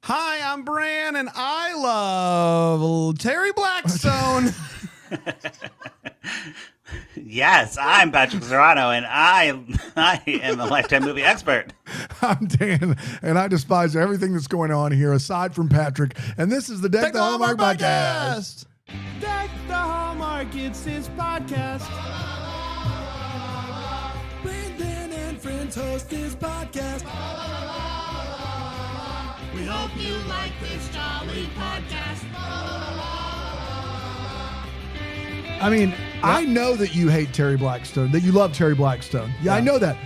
Hi, I'm Bran, and I love Terry Blackstone. Yes, I'm Patrick Serrano, and I am a Lifetime movie expert. I'm Dan, and I despise everything that's going on here aside from Patrick. And this is the Deck the Hallmark podcast. Deck the Hallmark, it's his podcast. Brandon and friends host this podcast. We hope you like this jolly podcast. I mean, I know that you hate Terry Blackstone, that you love Terry Blackstone. Yeah, I know that.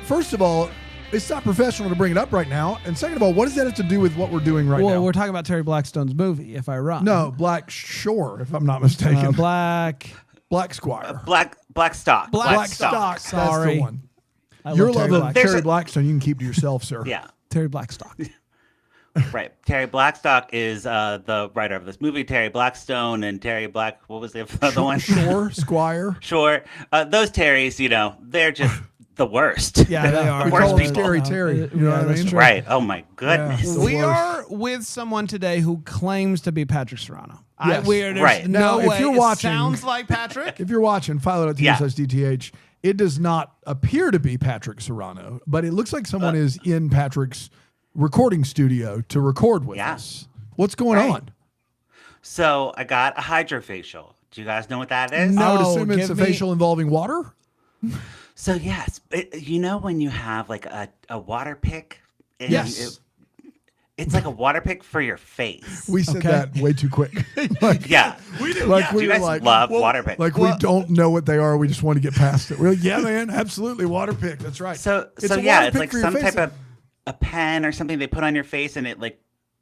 First of all, it's not professional to bring it up right now. And second of all, what does that have to do with what we're doing right now? Well, we're talking about Terry Blackstone's movie, if I run. No, Black Shore, if I'm not mistaken. Black Squire. Blackstock. Blackstock. Sorry. That's the one. I Your love love of Terry Terry Blackstone, you can keep to yourself, sir. Yeah, Terry Blackstock. right. Terry Blackstock is the writer of this movie. Terry Blackstone and Terry Black. What was the other one? Shore, Squire. Sure. Those Terrys, they're just the worst. Yeah, they are. The worst Call him people. Scary Terry. You know what I mean? Right. Oh my goodness. Yeah. We worst. are with someone today who claims to be Patrick Serrano. Yes. There's Right. no Now, if way you're it watching- sounds like Patrick. If you're watching, file it at Yeah. DTH. It does not appear to be Patrick Serrano, but it looks like someone is in Patrick's recording studio to record with us. What's going on? So I got a hydrofacial. Do you guys know what that is? I would No, assume it's a give me- facial involving water. So yes, when you have like a water pick. And Yes. it's like a water pick for your face. We said Okay. that way too quick. like, Yeah. we do. Do Like we you were guys like, love water picks? like we don't know what they are. We just want to get past it. We're like, yeah, man, absolutely, water pick. That's right. So It's so a yeah, water it's pick like for your some face. type of a pen or something they put on your face, and it like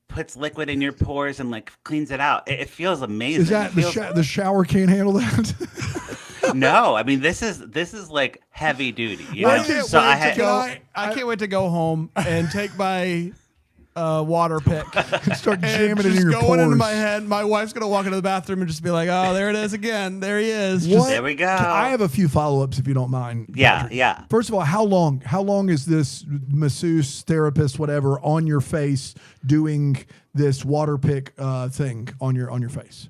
puts liquid in your pores and like cleans it out. It feels amazing. Is that It feels, the shower can't handle that? No, I mean this is like heavy duty. You I know? can't So wait I to had go. I can't wait to go home and take my water pick Start and jamming it in just your going pores. into my head. My wife's gonna walk into the bathroom and just be like, "Oh, there it is again. There he is." What? There we go. I have a few follow-ups if you don't mind. Yeah, Patrick. yeah. First of all, how long is this masseuse, therapist, whatever, on your face doing this water pick thing on your face?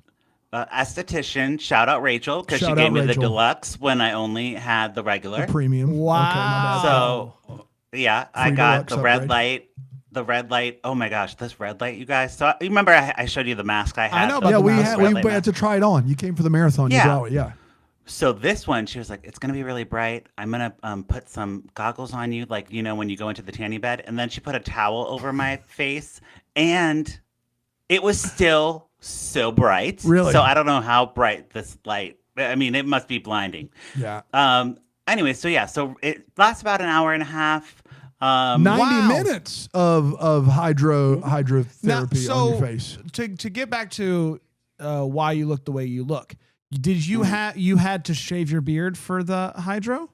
Esthetician, shout out Rachel because she Shout gave out me the Rachel. deluxe when I only had the regular. The premium. Wow. Okay, my bad. So yeah, I Free got deluxe the upgrade. red light. The red light. Oh my gosh, this red light, you guys. So you remember I showed you the mask I had? know the about yeah, the we mask, had, red we light had mask. to try it on. You came for the marathon. Yeah. You brought it. Yeah. So this one, she was like, it's gonna be really bright. I'm gonna put some goggles on you, like when you go into the tanning bed. And then she put a towel over my face, and it was still so bright. Really? So I don't know how bright this light. I mean, it must be blinding. Yeah. Anyway, so yeah, so it lasts about an hour and a half. 90 Wow. minutes of hydrotherapy Now, so on your face. to get back to why you look the way you look, did you had to shave your beard for the hydro?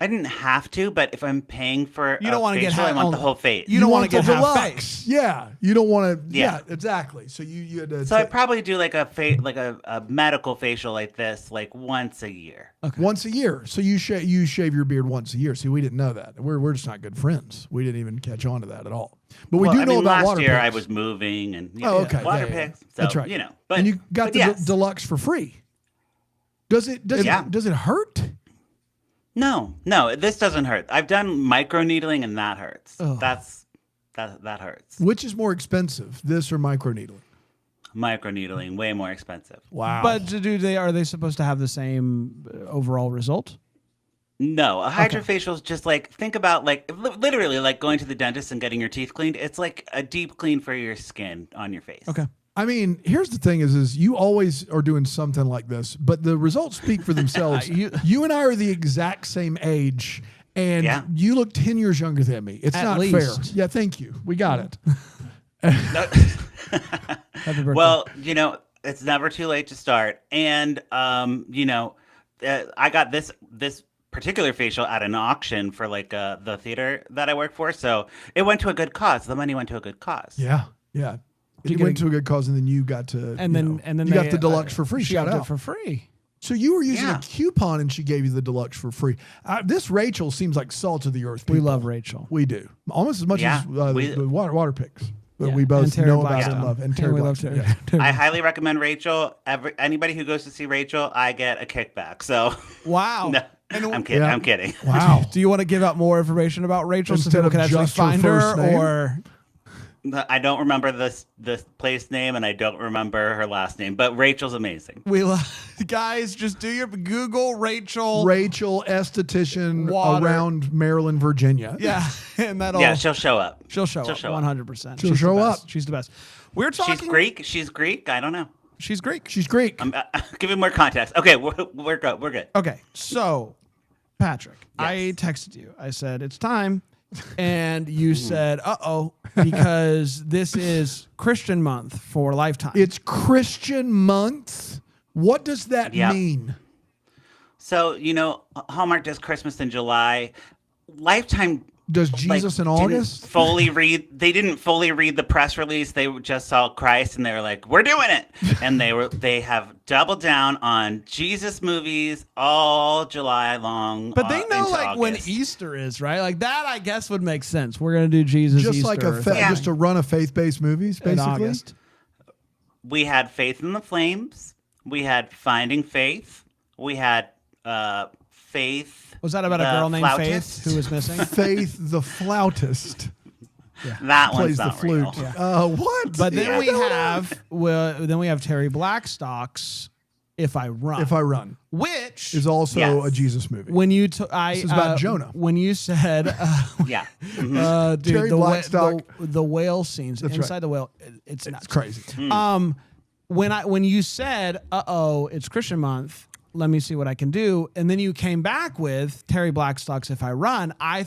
I didn't have to, but if I'm paying for You don't want to get facial, I half. want the whole face. You don't want want to get the half deluxe. face. Yeah. You don't want to. Yeah. Yeah, exactly. So you had to. So I probably do like a medical facial like this like once a year. Once a year. So you shave your beard once a year. See, we didn't know that. We're just not good friends. We didn't even catch on to that at all. But we Well, do I know mean, about last water year picks. I was moving and Okay. water Yeah, yeah. picks. So, That's right. But and you got but the yes. deluxe for free. Does it hurt? No, this doesn't hurt. I've done micro needling and that hurts. That hurts. Which is more expensive, this or microneedling? Micro needling, way more expensive. Wow. But are they supposed to have the same overall result? No, a hydrofacial is just like, think about like literally like going to the dentist and getting your teeth cleaned. It's like a deep clean for your skin on your face. Okay. I mean, here's the thing is you always are doing something like this, but the results speak for themselves. you and I are the exact same age, and Yeah. you look 10 years younger than me. It's At not least. fair. Yeah, thank you. We got it. Happy birthday. Well, it's never too late to start. And, I got this particular facial at an auction for like the theater that I work for. So it went to a good cause. The money went to a good cause. Yeah, yeah. you It get went a- to a good cause, and then you got to, and then you got they, the deluxe for free. She Shout got it out. for free. So you were using Yeah. a coupon, and she gave you the deluxe for free. This Rachel seems like salt of the earth. We people. love Rachel. We do almost as much Yeah, as the water picks. But Yeah, we both and Terri know about Blackstone. and love. And And Terri we love Blackstone. Terri. Yeah. Terri. I highly recommend Rachel. Anybody who goes to see Rachel, I get a kickback. So Wow. no, And I'm kidding. Yeah. I'm kidding. Wow. Do you want to give out more information about Rachel so Instead people of can actually just her find first her? name? Or I don't remember this place name, and I don't remember her last name. But Rachel's amazing. we guys, just do your Google Rachel. Rachel, esthetician Water. around Maryland, Virginia. Yeah, and that'll Yeah, she'll show up. she'll show she'll up show up. 100%. She'll show up. She's the best. We're talking. She's Greek. She's Greek. I don't know. She's Greek. She's Greek. Give me more context. Okay, we're good. We're good. Okay, so Patrick, I Yes. texted you. I said it's time, and you said, "Uh-oh," because this is Christian month for Lifetime. It's Christian month. What does that Yeah. mean? So Hallmark does Christmas in July. Lifetime Does Jesus in didn't August? They didn't fully read the press release. They just saw Christ and they were like, "We're doing it." And they have doubled down on Jesus movies all July long. but they know into like when August. Easter is, right? Like that, I guess would make sense. We're gonna do Jesus Just Easter like or something Yeah. just a run of faith-based movies, in basically. August. We had Faith in the Flames. We had Finding Faith. We had Faith. Was that about a the girl named Flautist? Faith who was missing? Faith the flautist That one's plays the not flute. real. What? But then Yeah. we have Terry Blackstock's "If I Run," If I Run which is also Yes. a Jesus movie. when you This is about Jonah. When you said, Yeah. dude, Terry Blackstock. the whale scenes That's inside right. the whale, it's nuts. It's crazy. When you said, "Uh-oh, it's Christian month, let me see what I can do," and then you came back with Terry Blackstock's "If I Run," I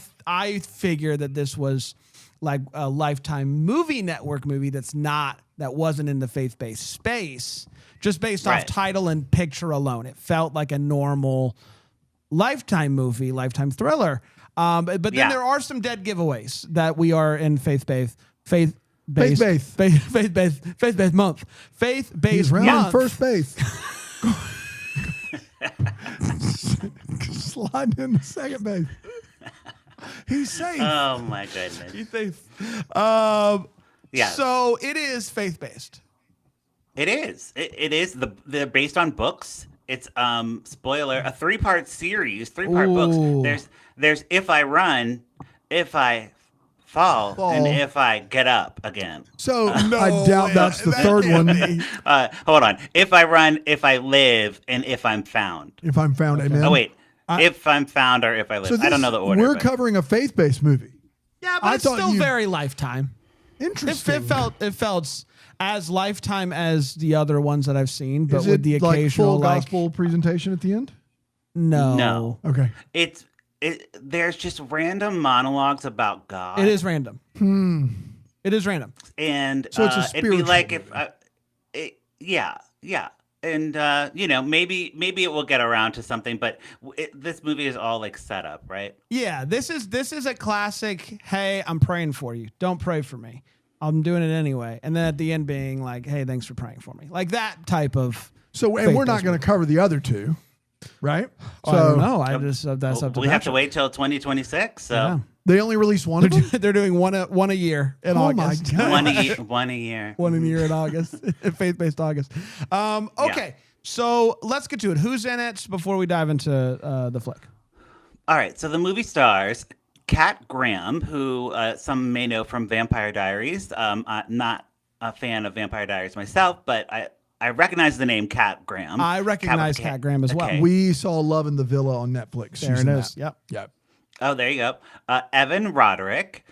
figure that this was like a Lifetime movie network movie that wasn't in the faith-based space, just based off Right. title and picture alone. It felt like a normal Lifetime movie, Lifetime thriller. But then Yeah. there are some dead giveaways that we are in faith-based month. Faith-based He's rounding month. first base. Sliding into second base. He's safe. Oh my goodness. Yeah. So it is faith-based. It is. It is. They're based on books. It's spoiler, a 3-part series, 3-part Ooh. books. There's If I Run, If I Fall, and If I Get Up Again. So I doubt that's the third one. Hold on. If I Run, If I Live, and If I'm Found. If I'm found, amen. Oh wait. If I'm Found or If I Live. So I don't know the order. We're but- covering a faith-based movie. Yeah, but I it's thought still you- very Lifetime. Interesting. It felt as Lifetime as the other ones that I've seen, but Is with it the like occasional full gospel presentation at the end? no. No. Okay. There's just random monologues about God. It is random. It is random. And So it's a it'd be spiritual like if movie. yeah, and maybe it will get around to something, but this movie is all like set up, right? Yeah, this is a classic. Hey, I'm praying for you. Don't pray for me. I'm doing it anyway. And then at the end, being like, hey, thanks for praying for me. Like that type of. So, and we're not faith-based going to cover the other two, right? I don't know. I just that's up to We have to Patrick. wait till 2026. So Yeah. They only released one of them? They're doing one a year in Oh my August. God. one a year. One in a year in August, faith-based August. Okay, so let's get to it. Who's in it before we dive into the flick? All right, so the movie stars Kat Graham, who some may know from Vampire Diaries. I'm not a fan of Vampire Diaries myself, but I recognize the name Kat Graham. I recognize Kat Kat Graham as well. Okay. We saw Love in the Villa on Netflix. There She's it in is. that. Yep. Yep. Oh, there you go. Evan Roderick,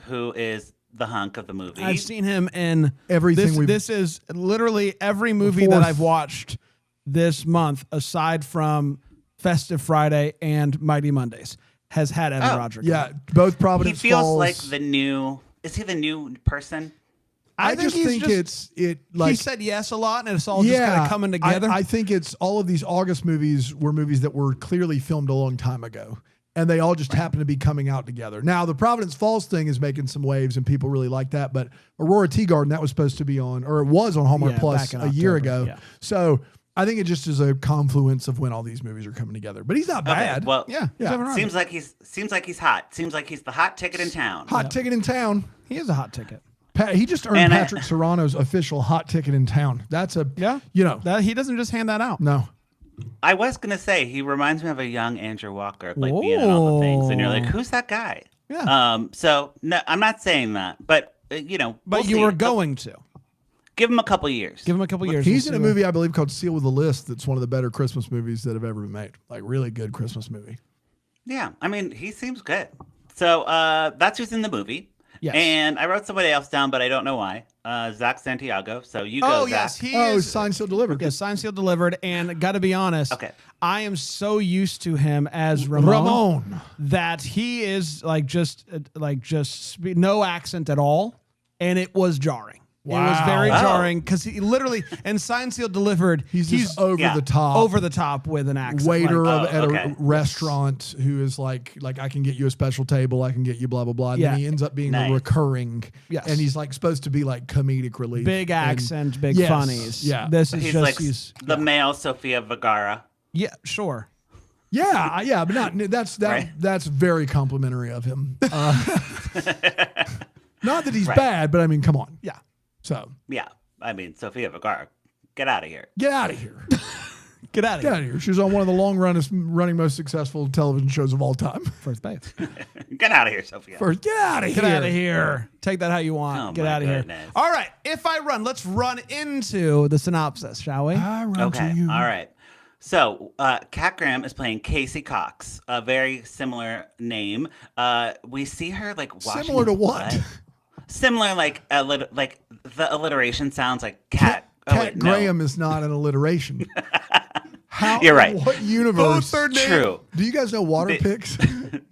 who is the hunk of the movie. I've seen him in Everything This, we've- this is literally every movie that fourth- I've watched this month, aside from Festive Friday and Mighty Mondays, has had Evan Oh. Roderick. Yeah, both He Providence feels Falls. like the new. Is he the new person? I just he's think he like said yes a lot, and it's all just kind of coming together. I think it's all of these August movies were movies that were clearly filmed a long time ago, and they all just happen to be coming out together. Now, the Providence Falls thing is making some waves, and people really like that. But Aurora Tea Garden, that was supposed to be on, or it was on Hallmark Yeah, Plus back in a year October, ago. yeah. So I think it just is a confluence of when all these movies are coming together. But he's not bad. Okay, well, yeah, Yeah. Evan Roderick. seems like he's hot. Seems like he's the hot ticket in town. Hot ticket in town. He is a hot ticket. He just earned And Patrick Serrano's official hot ticket in town. That's a that he doesn't just hand that out. No. I was gonna say he reminds me of a young Andrew Walker, like being in all the things, and you're like, who's that guy? Yeah. So no, I'm not saying that, but But we'll you see. were going to Give him a couple years. give him a couple years. He's We'll in a see movie I believe called Seal with a List. That's one of the better Christmas movies that have ever been made. Like really good Christmas movie. Yeah, I mean, he seems good. So that's who's in the movie. Yes. And I wrote somebody else down, but I don't know why. Zach Santiago. So you go, Oh Zach. yes, he Oh, is. signed, sealed, delivered. Yeah, signed, sealed, delivered. And got to be honest, Okay. I am so used to him as Ramon, that he is no accent at all, and it was jarring. It was very Wow. jarring because he literally and signed, sealed, delivered. He's just over yeah, the top. over the top with an accent. Waiter like, at okay. a restaurant who is like I can get you a special table, I can get you blah blah blah. And Yeah. then he ends up being Nice. a recurring, Yes. and he's like supposed to be like comedic relief, big And- accent, big Yes. funnies. Yeah. This is He's just like the male Sofia Vergara. yeah, sure. yeah, but not that's Right. that's very complimentary of him. Not that he's Right. bad, but I mean, come on. Yeah. So Yeah. I mean, Sofia Vergara. Get out of here. get out of here. Get out of Get here. out of here. She was on one of the running most successful television shows of all time. First base. Get out of here, Sophia. First, get out of here. Get out of here. Take that how you want. Oh, Get my out of here. goodness. All right. If I run, let's run into the synopsis, shall we? I run Okay. to you. All right. So, Kat Graham is playing Casey Cox, a very similar name. We see her like washing Similar to what? blood. Similar, like the alliteration sounds like cat. Cat Graham is not an alliteration. How? You're right. What universe? True. Do you guys know water They- picks?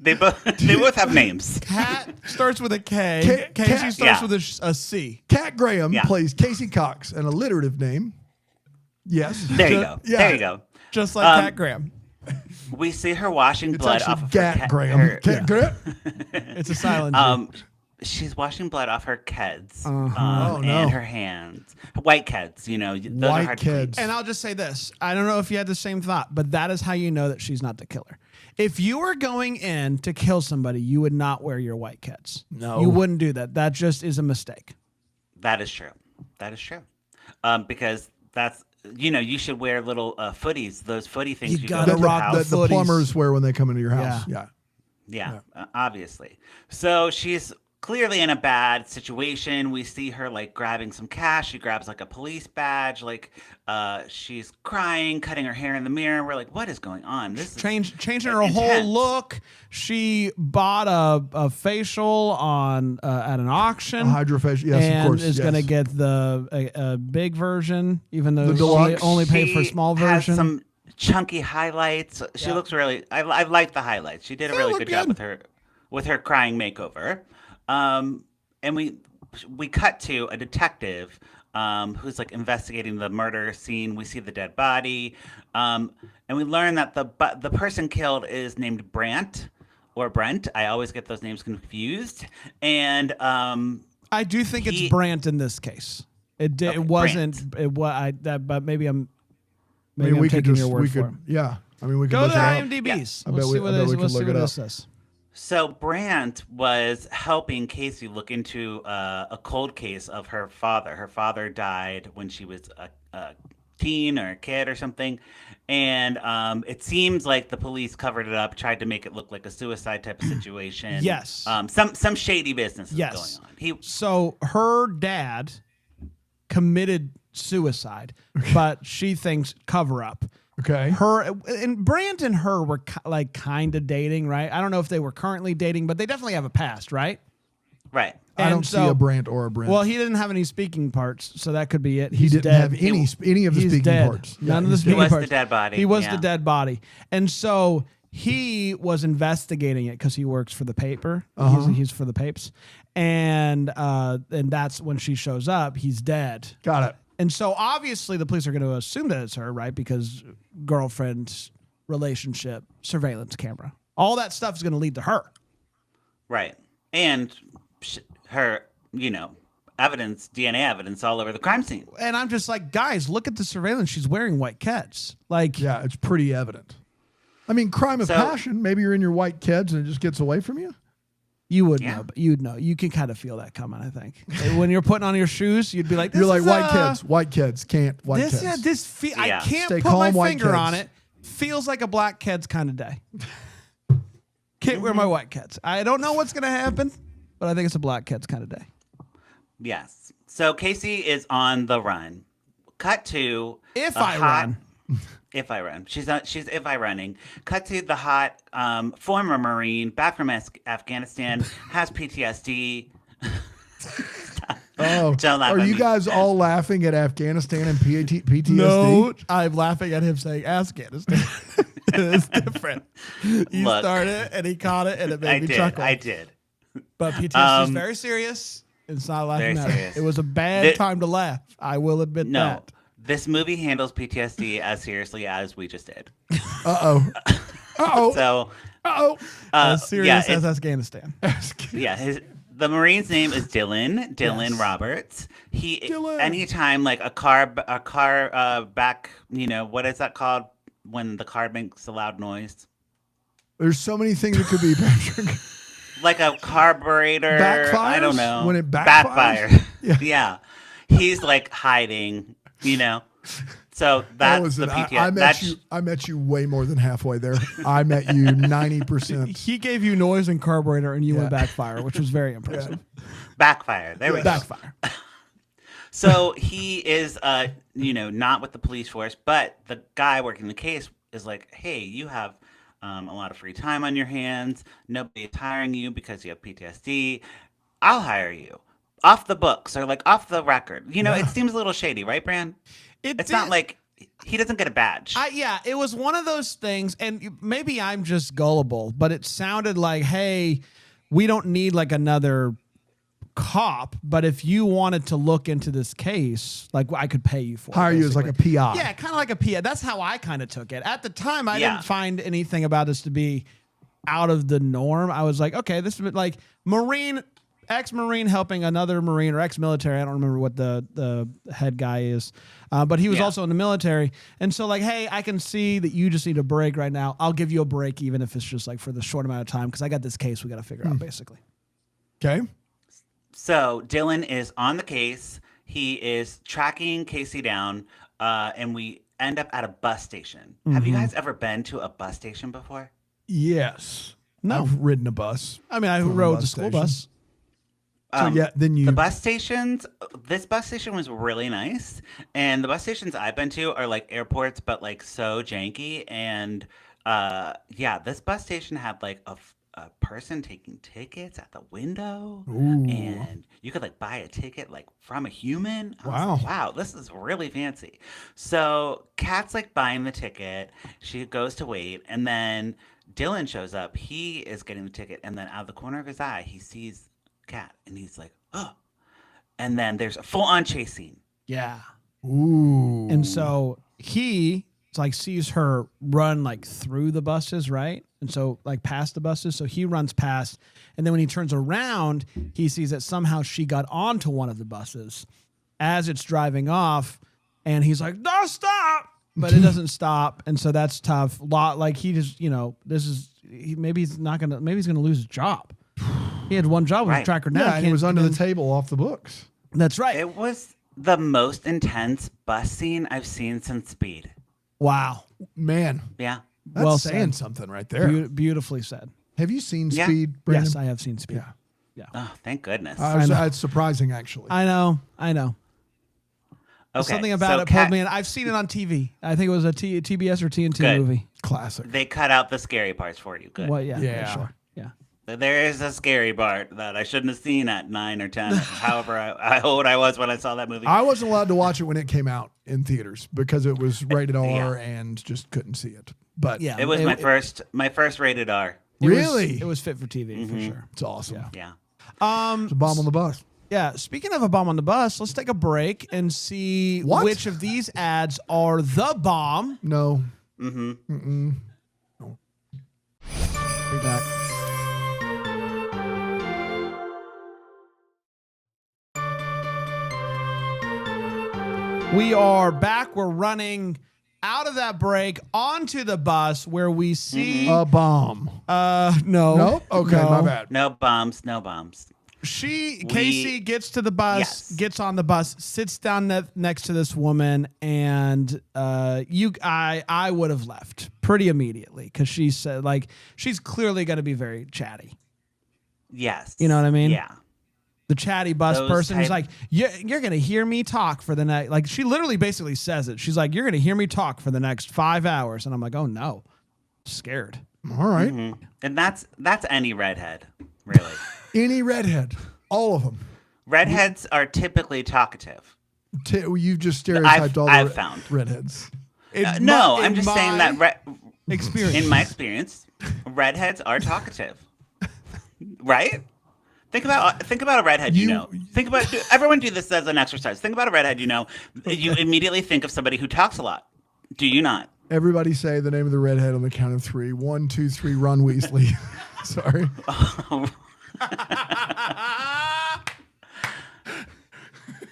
They both have names. Cat starts with a K. Ca- Casey cat- starts yeah. with a C. Cat Graham Yeah. plays Casey Cox, an alliterative name. Yes. There you go. Yeah. There you go. Just like Cat Graham. We see her washing It's blood actually off of Gat her Graham. her- Cat Graham. It's a silent G. She's washing blood off her keds Oh, no. and her hands. White keds, those are White hard to clean. keds. And I'll just say this. I don't know if you had the same thought, but that is how you know that she's not the killer. If you were going in to kill somebody, you would not wear your white keds. No. You wouldn't do that. That just is a mistake. That is true. That is true. Because that's you should wear little footies. Those footy things You you gotta go to the rock house. The footies. plumbers wear when they come into your house. Yeah. Yeah. Yeah, obviously. So she's clearly in a bad situation. We see her like grabbing some cash. She grabs like a police badge. Like she's crying, cutting her hair in the mirror. We're like, what is going on? This is Changing her whole intense. look. She bought a facial on at an auction. A hydrofacial. Yes, and of course. is yes. going to get the big version, even though The she deluxe. only paid for a She small has version. some chunky highlights. She looks really. I like the highlights. She did a really look good job good. with her crying makeover. And we cut to a detective who's like investigating the murder scene. We see the dead body, and we learn that the person killed is named Brant or Brent. I always get those names confused. And I do think it's Brant in this case. It did. Okay, It wasn't. Brant. It was. But maybe I'm. I Maybe mean, I'm we could taking just, your word we for could, it. yeah. I mean, we could Go look to it up. IMDb's. I We'll bet see we- what I bet this- we we'll could see look what it this up. says. So Brant was helping Casey look into a cold case of her father. Her father died when she was a teen or a kid or something, and it seems like the police covered it up, tried to make it look like a suicide type of situation. Yes. Some shady business is Yes. going on. So her dad committed suicide, but she thinks cover up. Okay. Her and Brant and her were kind of dating, right? I don't know if they were currently dating, but they definitely have a past, right? Right. I And don't see so- a Brant or a Brent. Well, he didn't have any speaking parts, so that could be it. he He's didn't dead. have any of the He's speaking dead. parts. None of the he's speaking dead. was the parts. dead body, He was yeah. the dead body, and so he was investigating it because he works for the paper. He's for the papes, and that's when she shows up. He's dead. Got it. And so obviously the police are going to assume that it's her, right? Because girlfriend, relationship, surveillance camera, all that stuff is going to lead to her. Right. And her, evidence, DNA evidence all over the crime scene. And I'm just like, guys, look at the surveillance. She's wearing white Keds. Like, Yeah, it's pretty evident. I mean, crime of So- passion. Maybe you're in your white Keds and it just gets away from you. You would Yeah. know, but you'd know. You can kind of feel that coming, I think. When you're putting on your shoes, you'd be like, You're like is, white kids can't white This, kids. I Yeah. can't Stay put calm, my white finger kids. on it. Feels like a black kids kind of day. Can't wear my white kids. I don't know what's going to happen, but I think it's a black kids kind of day. Yes. So Casey is on the run. Cut to If a I run. If I run. She's if I running. Cut to the hot former Marine back from Afghanistan, has PTSD. Oh, Don't laugh are at you me. guys all laughing at Afghanistan and PTSD? No, I'm laughing at him saying Afghanistan. It's different. He Look. started and he caught it and it made me chuckle. I did. But PTSD is very serious. It's not a laughing Very matter. serious. It was a bad Thi- time to laugh. I will admit No. that. This movie handles PTSD as seriously as we just did. Uh-oh. Uh-oh. So Uh-oh. As serious yeah, as Afghanistan. yeah, the Marine's name is Dylan. Dylan Yes. Roberts. He Dylan. anytime like a car back, what is that called when the car makes a loud noise? There's so many things it could be, Patrick. Like a carburetor. I don't Backfires? know. When it backfire. backfires? Yeah. He's like hiding, So that's Listen, the PTSD. I met you way more than halfway there. I met you 90%. He gave you noise and carburetor and you went backfire, which was very impressive. Backfire. There we go. Backfire. So he is, not with the police force, but the guy working the case is like, hey, you have a lot of free time on your hands. Nobody is hiring you because you have PTSD. I'll hire you. Off the books or like off the record. It seems a little shady, right, Bran? It's not like he doesn't get a badge. It was one of those things, and maybe I'm just gullible, but it sounded like, hey, we don't need like another cop, but if you wanted to look into this case, like I could pay you for it. Hire you as like a basically. PI. Yeah, kind of like a PI. That's how I kind of took it. At the time, I Yeah. didn't find anything about this to be out of the norm. I was like, okay, this is like ex-Marine helping another Marine or ex-military. I don't remember what the head guy is. But he was Yeah. also in the military. And so like, hey, I can see that you just need a break right now. I'll give you a break even if it's just like for the short amount of time because I got this case we got to figure out basically. Okay. So Dylan is on the case. He is tracking Casey down, and we end up at a bus station. Have you guys ever been to a bus station before? Yes. No. I've ridden a bus. I mean, I From a rode bus the school station. bus. So yeah, then you The bus stations, this bus station was really nice. And the bus stations I've been to are like airports, but like so janky. And this bus station had like a person taking tickets at the window. Ooh. And you could like buy a ticket like from a human. I was Wow. like, wow, this is really fancy. So Kat's like buying the ticket. She goes to wait. And then Dylan shows up. He is getting the ticket. And then out of the corner of his eye, he sees Cat and he's like, oh. And then there's a full-on chase scene. Yeah. Ooh. And so he like sees her run like through the buses, right? And so like past the buses. So he runs past. And then when he turns around, he sees that somehow she got onto one of the buses as it's driving off. And he's like, no, stop. But it doesn't stop. And so that's tough. Like he just, maybe he's going to lose his job. He had one job with Right. tracker down. yeah, and it Can't- was under then- the table off the books. That's right. It was the most intense bus scene I've seen since Speed. Wow. Man, Yeah. that's Well saying said. something right there. Beautifully said. Have you seen Yeah. Speed, Brandon? Yes, I have seen Speed. Yeah. Oh, thank goodness. I know. It's surprising, actually. I know. Okay, Something about so it pulled Kat- me in. I've seen it on TV. I think it was a TBS or TNT Good. movie. Classic. They cut out the scary parts for you. Good. Well, yeah, Yeah. sure. Yeah. There is a scary part that I shouldn't have seen at 9 or 10. However, I old I was when I saw that movie. I wasn't allowed to watch it when it came out in theaters because it was rated R Yeah. and just couldn't see it. But Yeah. It was my first rated R. really, It was fit for TV for sure. it's awesome. Yeah. It's a bomb on the bus. Yeah. Speaking of a bomb on the bus, let's take a break and see What? which of these ads are the bomb. No. Mm-hmm. Be back. We are back. We're running out of that break onto the bus where we see A bomb. no. Nope. Okay, No. my bad. No bombs. No bombs. Casey gets to the bus, Yes. gets on the bus, sits down next to this woman, and I would have left pretty immediately because she said like she's clearly going to be very chatty. Yes. You know what I mean? Yeah. The chatty bus Those person who's type- like, you're going to hear me talk for the next, like she literally basically says it. She's like, you're going to hear me talk for the next 5 hours. And I'm like, oh no, scared. All right. And that's any redhead, really. Any redhead. All of them. Redheads are typically talkative. You've just stereotyped all the I've found. redheads. No, I'm just saying that experience. in my experience, redheads are talkative. Right? Think about a redhead you know. Everyone do this as an exercise. Think about a redhead you know. You immediately think of somebody who talks a lot. Do you not? Everybody say the name of the redhead on the count of 3. 1, 2, 3, Ron Weasley. Sorry.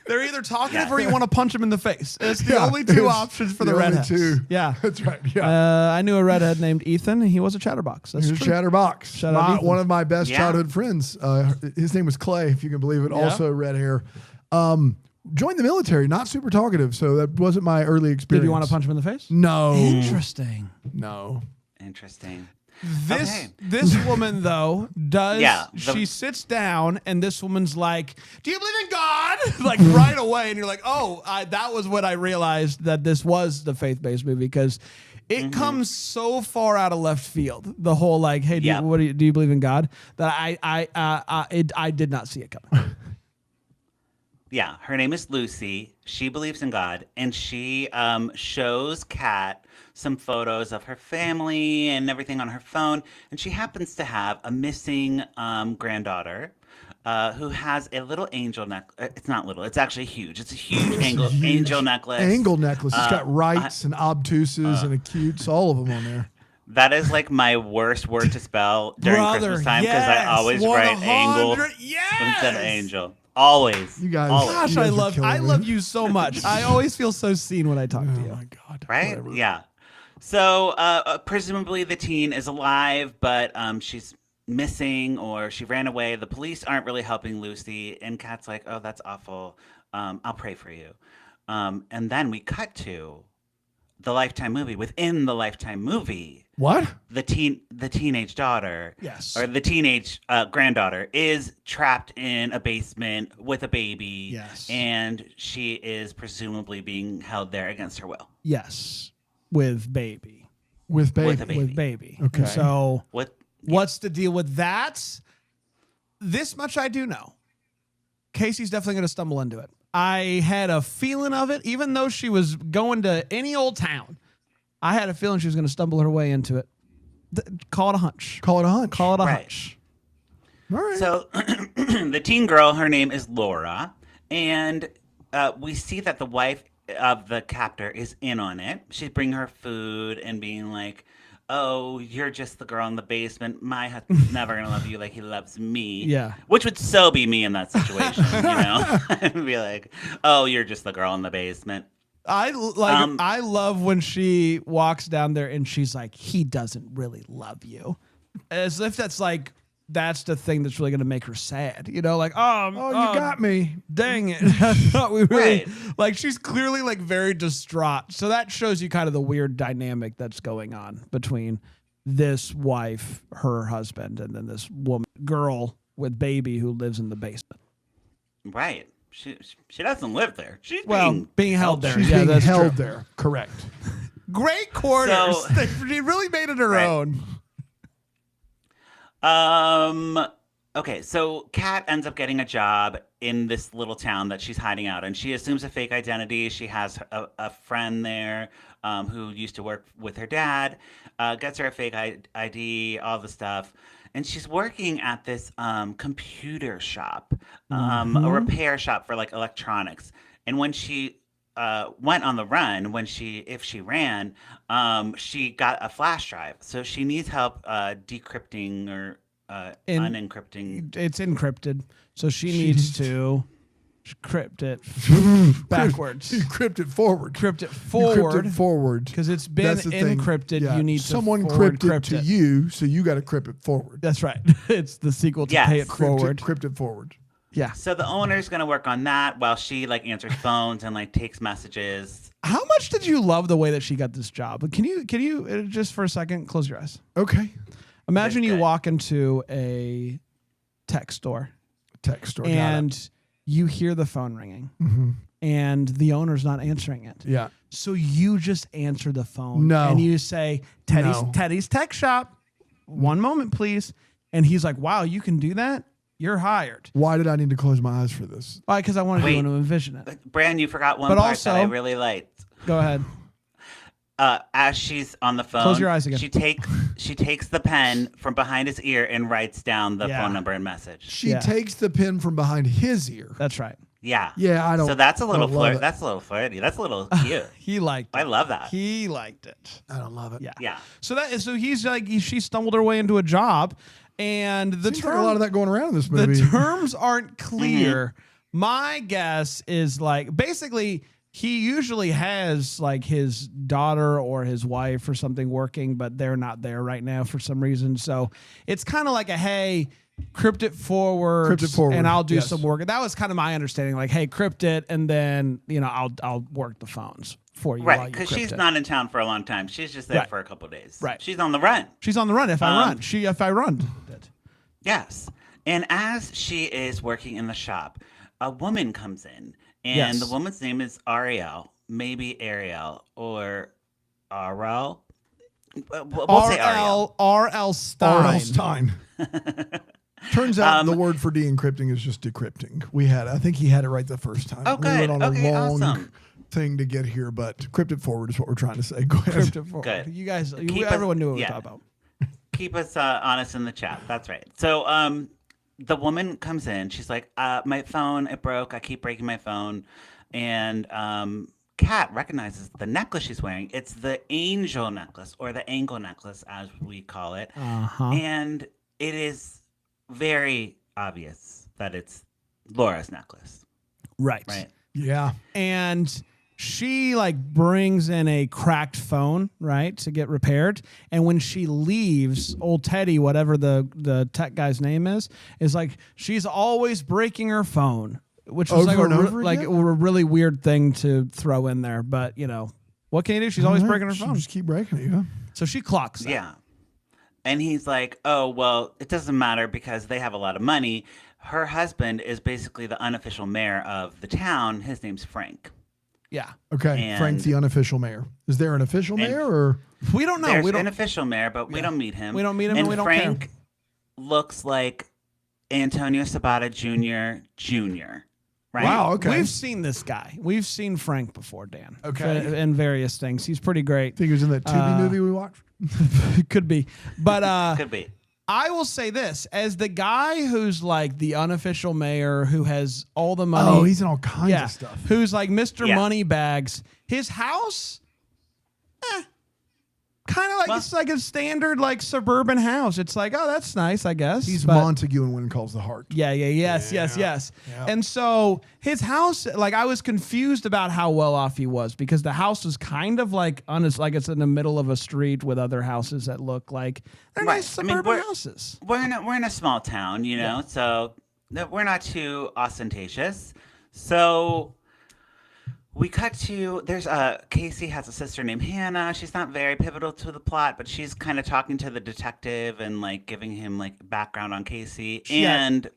They're either talkative or you want to punch them in the face. It's the Yeah, only two it's options for the the only redheads. two. Yeah. That's right. Yeah. I knew a redhead named Ethan. He was a chatterbox. That's Here's true. Chatterbox. Shout out Ethan. One of my best Yeah. childhood friends. His name was Clay, if you can believe it. Yeah. Also red hair. Joined the military. Not super talkative, so that wasn't my early experience. Did you want to punch him in the face? No. Interesting. No. Interesting. This Okay. woman though does Yeah, she sits down and this woman's like, "Do you believe in God?" like right away, and you're like, "Oh, that was when I realized that this was the faith-based movie because it comes so far out of left field. The whole like, "Hey, do you believe in God?" That I did not see it coming. Yeah, her name is Lucy. She believes in God, and she shows Kat some photos of her family and everything on her phone. And she happens to have a missing granddaughter who has a little angel necklace. It's not little; it's actually huge. It's a huge angel necklace. Angle necklace. It's got rights and obtuses and acutes, all of them on there. That is like my worst word to spell during Brother, Christmas time because yes, I always write angle 100 yes! instead of angel. Always. You guys- Always. Gosh, You guys I are love killing me. you so much. I always feel so seen when I talk to you. Oh my God. Right? Whatever. Yeah. So presumably the teen is alive, but she's missing or she ran away. The police aren't really helping Lucy, and Kat's like, "Oh, that's awful. I'll pray for you." And then we cut to the Lifetime movie. Within the Lifetime movie, What? the teenage daughter, Yes. or the teenage granddaughter, is trapped in a basement with a baby. Yes. And she is presumably being held there against her will. Yes, with baby. With baby. With a baby. With baby. Okay. And so What? what's the deal with that? This much I do know. Casey's definitely going to stumble into it. I had a feeling of it, even though she was going to any old town. I had a feeling she was going to stumble her way into it. Call it a hunch. Call it a hunch. Call it a Right. hunch. All right. So the teen girl, her name is Laura, and we see that the wife of the captor is in on it. She's bringing her food and being like, "Oh, you're just the girl in the basement. My husband's never gonna love you like he loves me." Yeah. Which would so be me in that situation, you know? I'd be like, "Oh, you're just the girl in the basement." I love when she walks down there and she's like, "He doesn't really love you," as if that's the thing that's really going to make her sad. You know, like, Oh, you got me. dang it. I thought we really Right. like she's clearly like very distraught. So that shows you kind of the weird dynamic that's going on between this wife, her husband, and then this girl with baby who lives in the basement. Right. She doesn't live there. She's Being held there. She's Yeah, being that's held true. there. Correct. Great quarters. So- She really made it her Right. own. Okay, so Kat ends up getting a job in this little town that she's hiding out in. She assumes a fake identity. She has a friend there who used to work with her dad, gets her a fake ID, all the stuff. And she's working at this computer shop, a repair shop for like electronics. And when she went on the run, if she ran, she got a flash drive. So she needs help decrypting or unencrypting. It's encrypted, so she needs to crypt it backwards. You crypt it forward. Crypt it You forward. crypt it forward. Because it's been That's the thing. encrypted. Yeah. You need someone to forward crypted crypt to it. you, so you got to crypt it forward. That's right. It's the sequel to Yes. Pay It Forward. Crypt it forward. Yeah. So the owner's gonna work on that while she like answers phones and like takes messages. How much did you love the way that she got this job? Can you just for a second close your eyes? Okay. Imagine That's you good. walk into a tech store Text or got and you hear the phone ringing it. and the owner's not answering it. Yeah. So you just answer the phone No. and you say, No. Teddy's Tech Shop. One moment, please. And he's like, wow, you can do that? You're hired. Why did I need to close my eyes for this? Why? Because I wanted Wait. you to envision it. Brand, you forgot one But part also- that I really liked. Go ahead. As she's on the phone, Close your eyes again. She takes the pen from behind his ear and writes down the Yeah. phone number and message. She Yeah. takes the pen from behind his ear. That's right. Yeah. Yeah, I don't. So that's a little I don't love flirt. it. That's a little flirty. That's a little cute. He liked it. I love that. He liked it. I don't love it. Yeah. Yeah. So he's like she stumbled her way into a job, and the Seems like a lot of that going around in this the movie. terms aren't clear. My guess is like basically he usually has like his daughter or his wife or something working, but they're not there right now for some reason. So it's kind of like a hey. Crypt it forward, and I'll do yes. some work. That was kind of my understanding. Like, hey, crypt it, and then I'll work the phones for you. while Right, you because crypt she's it. not in town for a long time. She's just there Right. for a couple days. Right. She's on the run. She's on the run. If I run, if I run. Yes. And as she is working in the shop, a woman comes in, and Yes. the woman's name is Ariel, maybe Ariel or Ariel. We'll say Ariel. R.L. Stein. R.L. Stein. Turns out the word for de-encrypting is just decrypting. I think he had it right the first time. Oh, We good. went on Okay, a long awesome. thing to get here, but crypt it forward is what we're trying to say. Go ahead. Crypt it forward. Good. You guys, Keep us- everyone knew what we yeah. were talking about. Keep us honest in the chat. That's right. So the woman comes in. She's like, my phone, it broke. I keep breaking my phone. And Kat recognizes the necklace she's wearing. It's the angel necklace or the angle necklace, as we call it. Uh-huh. And it is very obvious that it's Laura's necklace, Right. right? Yeah. And she like brings in a cracked phone, right, to get repaired. And when she leaves, old Teddy, whatever the tech guy's name is like she's always breaking her phone, which was Over and like over like a again? really weird thing to throw in there. But what can you do? She's always All right. breaking her She phone. Just keep breaking it. Yeah. So she clocks that. Yeah. And he's like, oh, well, it doesn't matter because they have a lot of money. Her husband is basically the unofficial mayor of the town. His name's Frank. Yeah. Okay. And- Frank, the unofficial mayor. Is there an official mayor or? We don't know. There's We don't. an official mayor, but we don't meet him. We don't meet him And and we don't Frank care. looks like Antonio Sabata Jr., right? Wow. Okay. We've seen this guy. We've seen Frank before, Dan. Okay. In various things. He's pretty great. I think it was in that Tubi movie we watched. Could be. But Could be. I will say this, as the guy who's like the unofficial mayor who has all the money. Oh, he's in all kinds yeah, of stuff. who's like Mr. Yeah. Moneybags. His house, kind of like Well- it's like a standard like suburban house. It's like, oh, that's nice, I guess. He's But- Montague in When Calls the Heart. yes. Yeah. And so his house, like I was confused about how well off he was because the house was kind of like like it's in the middle of a street with other houses that look like they're Right. nice I mean, suburban houses. We're in a small town, so we're not too ostentatious. So we cut to Casey has a sister named Hannah. She's not very pivotal to the plot, but she's kind of talking to the detective and like giving him like background on Casey. And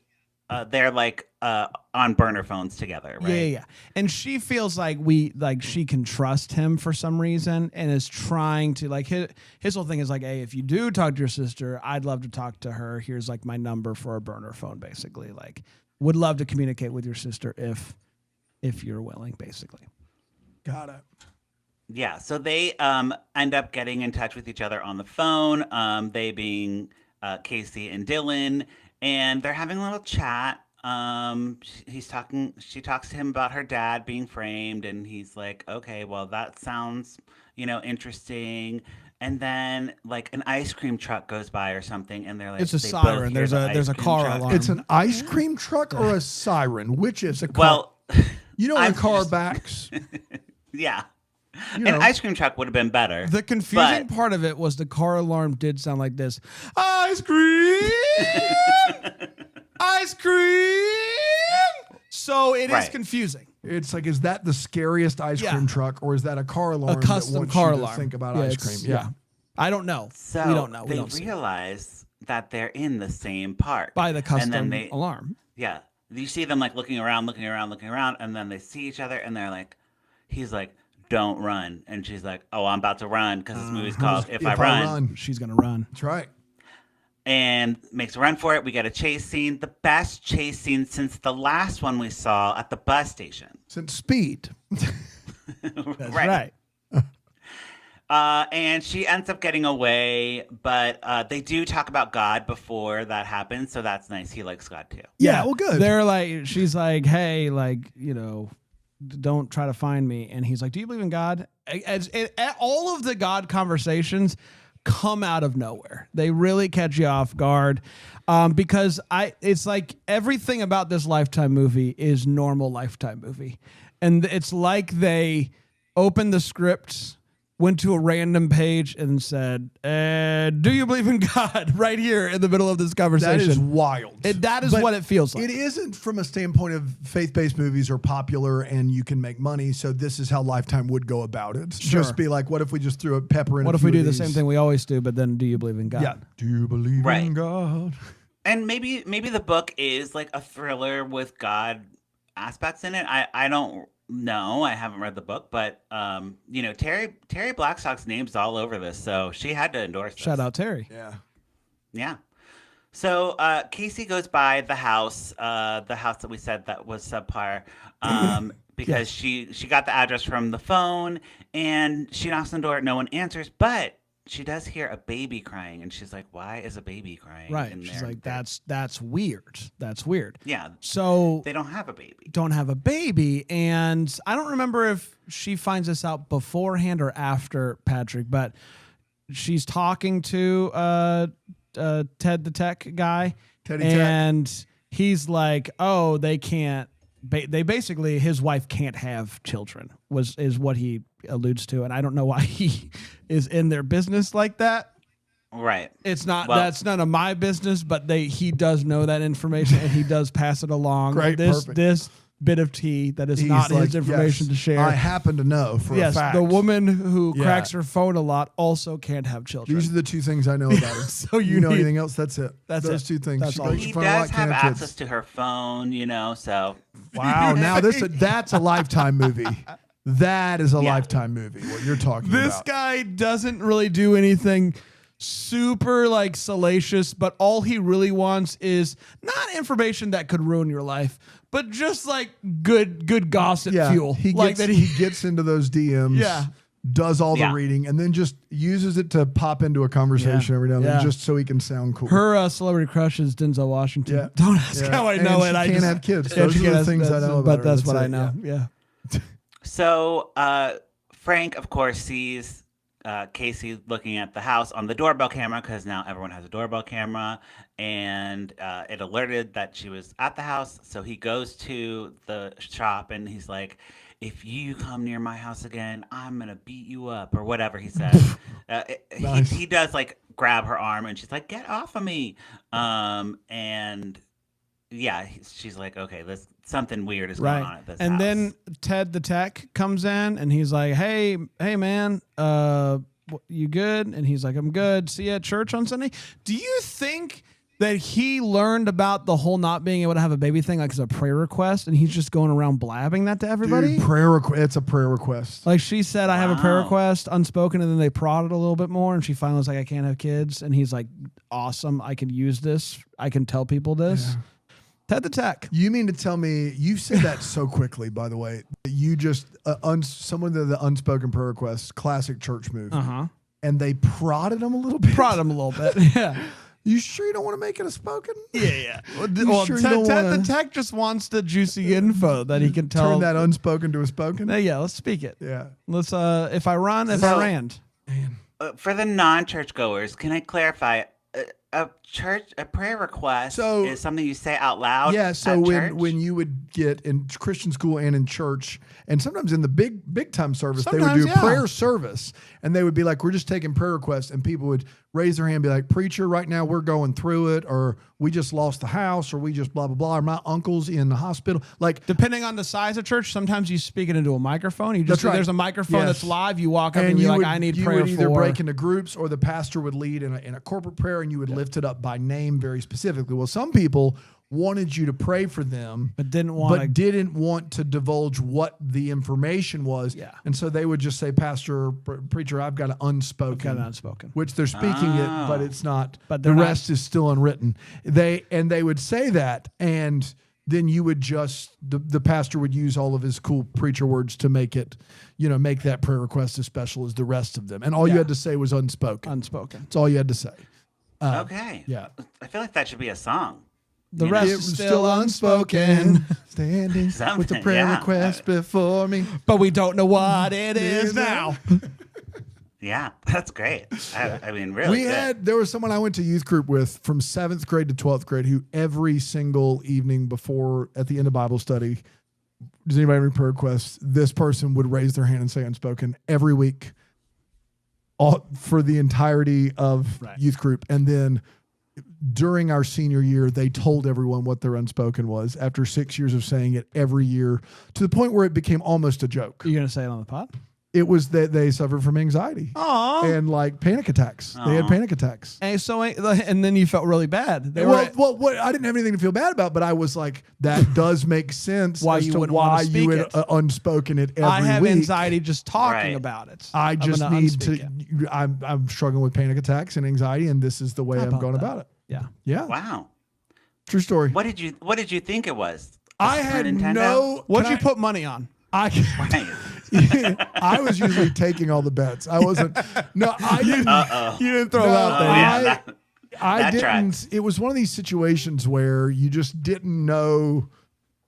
they're like on burner phones together, right? Yeah. And she feels like she can trust him for some reason and is trying to like his whole thing is like, hey, if you do talk to your sister, I'd love to talk to her. Here's like my number for a burner phone, basically. Like would love to communicate with your sister if you're willing, basically. Got it. Yeah, so they end up getting in touch with each other on the phone, they being Casey and Dylan, and they're having a little chat. She talks to him about her dad being framed, and he's like, okay, well, that sounds, interesting. And then like an ice cream truck goes by or something, and they're like, It's a they both siren. hear There's the a ice cream car truck. alarm. It's an ice cream truck or a siren? Which is it? Well, You know, when a I'm car just- backs. Yeah. You An know. ice cream truck would have been better. The confusing but- part of it was the car alarm did sound like this. Ice cream! Ice cream! So it is Right. confusing. It's like, is that the scariest ice Yeah. cream truck, or is that a car alarm A that custom wants car you to alarm. think about Yeah, ice it's- cream? Yeah. I don't know. So we don't know. We they don't see. realize that they're in the same park. By the custom and then they, alarm. Yeah. You see them like looking around, and then they see each other and they're like, he's like, don't run. And she's like, oh, I'm about to run because this movie's called If I Run. She's going to run. That's right. And makes a run for it. We get a chase scene, the best chase scene since the last one we saw at the bus station. Since Speed. That's right. And she ends up getting away, but they do talk about God before that happens, so that's nice. He likes God too. Yeah, well, good. They're like, she's like, hey, like, don't try to find me. And he's like, do you believe in God? All of the God conversations come out of nowhere. They really catch you off guard because it's like everything about this Lifetime movie is normal Lifetime movie. And it's like they opened the script, went to a random page and said, do you believe in God? Right here in the middle of this conversation. That is wild. That is But what it feels like. It isn't from a standpoint of faith-based movies are popular and you can make money, so this is how Lifetime would go about it. Sure. Just be like, what if we just threw a pepper in What a if we few do of the same these? thing we always do, but then do you believe in God? Yeah. Do you believe Right. in God? And maybe the book is like a thriller with God aspects in it. I don't know. I haven't read the book, but Terri Blackstock's name's all over this, so she had to endorse this. Shout out Terry. Yeah. Yeah. So Casey goes by the house that we said that was subpar, because she got the address from the phone, and she knocks on the door. No one answers, but she does hear a baby crying, and she's like, "Why is a baby crying?" Right. in She's there?" like, that's weird. That's weird. Yeah. So They don't have a baby. don't have a baby. And I don't remember if she finds this out beforehand or after Patrick, but she's talking to Ted the tech guy. Teddy Tech. And he's like, oh, they can't. They basically, his wife can't have children is what he alludes to. And I don't know why he is in their business like that. Right. It's not, Well- that's none of my business, but he does know that information and he does pass it along. Great, perfect. This bit of tea that is He's not like, his information yes, to share. I happen to know for a Yes, fact. the woman who Yeah. cracks her phone a lot also can't have children. These are the two things I know about her. So you you know need- anything else? That's it. That's Those it. two things. That's She all. breaks He your phone a lot, does have can't have access kids. to her phone, so Wow, now that's a Lifetime movie. That is a Yeah. Lifetime movie. What you're talking This about. guy doesn't really do anything super like salacious, but all he really wants is not information that could ruin your life, but just like good gossip fuel. He like gets, that he gets into those DMs. Yeah. Does all Yeah. the reading and then just uses it to pop into a conversation Yeah. every now and then Yeah. just so he can sound cool. her celebrity crush is Denzel Washington. Yeah. Don't ask Yeah. how I And know she it. I can't just have kids. Yeah, Those she are the can't have- things I know about But her. that's That's what it. I know. Yeah. So Frank, of course, sees Casey looking at the house on the doorbell camera because now everyone has a doorbell camera, and it alerted that she was at the house. So he goes to the shop and he's like, "If you come near my house again, I'm gonna beat you up," or whatever he said. Nice. He does like grab her arm, and she's like, "Get off of me!" And yeah, she's like, "Okay, this something weird is going on at this And house." then Ted the tech comes in and he's like, hey man, you good? And he's like, I'm good. See you at church on Sunday. Do you think that he learned about the whole not being able to have a baby thing like as a prayer request and he's just going around blabbing that to everybody? Dude, it's a prayer request. Like she said, I have a prayer Wow. request unspoken, and then they prodded a little bit more, and she finally was like, I can't have kids. And he's like, awesome, I can use this. I can tell people this. Yeah. Ted the tech. You mean to tell me you said that so quickly, by the way, that you just someone of the unspoken prayer request, classic church move, Uh-huh. and they prodded him a little bit. Prod him a little bit. Yeah. You sure you don't want to make it a spoken? Yeah. You Well, sure you Ted, don't Ted wanna the tech just wants the juicy info that he can tell. Turn that unspoken to a spoken? Yeah, let's speak it. Yeah. Let's if I run, if So- I ran. For the non-churchgoers, can I clarify? a prayer request So- is something you say out loud. Yeah, so at when church? when you would get in Christian school and in church, and sometimes in the big time service, they would Sometimes, do yeah. prayer service, and they would be like, "We're just taking prayer requests," and people would raise their hand, and be like, "Preacher, right now we're going through it, or we just lost the house, or we just blah blah blah, or my uncle's in the hospital." Like, Depending on the size of church, sometimes you speak it into a microphone. You just That's right. There's a microphone Yes. that's live. You walk up and, be you like, would, "I need you prayer would either for." break into groups, or the pastor would lead in a corporate prayer, and you would lift it up by name very specifically. Well, some people wanted you to pray for them, But didn't want to. didn't want to divulge what the information was. Yeah. And so they would just say, "Pastor, preacher, I've got an unspoken," Kind of unspoken. which they're speaking it, but it's not. But the they're not- rest is still unwritten. They would say that, and then you would just the pastor would use all of his cool preacher words to make it, make that prayer request as special as the rest of them. And all you Yeah. had to say was unspoken. Unspoken. That's all you had to say. Okay. Yeah. I feel like that should be a song. The You know? rest It is was still unspoken. Standing with the Something, prayer yeah. request before me. But we don't know what it is now. Yeah, that's great. I mean, really good. There was someone I went to youth group with from 7th grade to 12th grade who every single evening at the end of Bible study, does anybody have any prayer requests? This person would raise their hand and say unspoken every week, all for the entirety of Right. youth group. And then during our senior year, they told everyone what their unspoken was after 6 years of saying it every year, to the point where it became almost a joke. Are you going to say it on the pod? It was that they suffered from anxiety Aw. and like panic attacks. They had Aw. panic attacks. And then you felt really bad. They Well, were what I didn't have anything to feel bad about, but I was like, that does make sense Why as you to wouldn't wanna why you speak would it. unspoken it every I have week. anxiety just talking Right. about it. I I'm just gonna need unspeak to. it. I'm struggling with panic attacks and anxiety, and this is the way How I'm about going that? about it. Yeah. Yeah, Wow. true story. What did you think it was? I A had Super Nintendo? no. What'd can you put money on? I I was usually taking all the bets. I wasn't. No, I didn't. You didn't throw No, it out there. yeah. I That didn't. tracks. It was one of these situations where you just didn't know.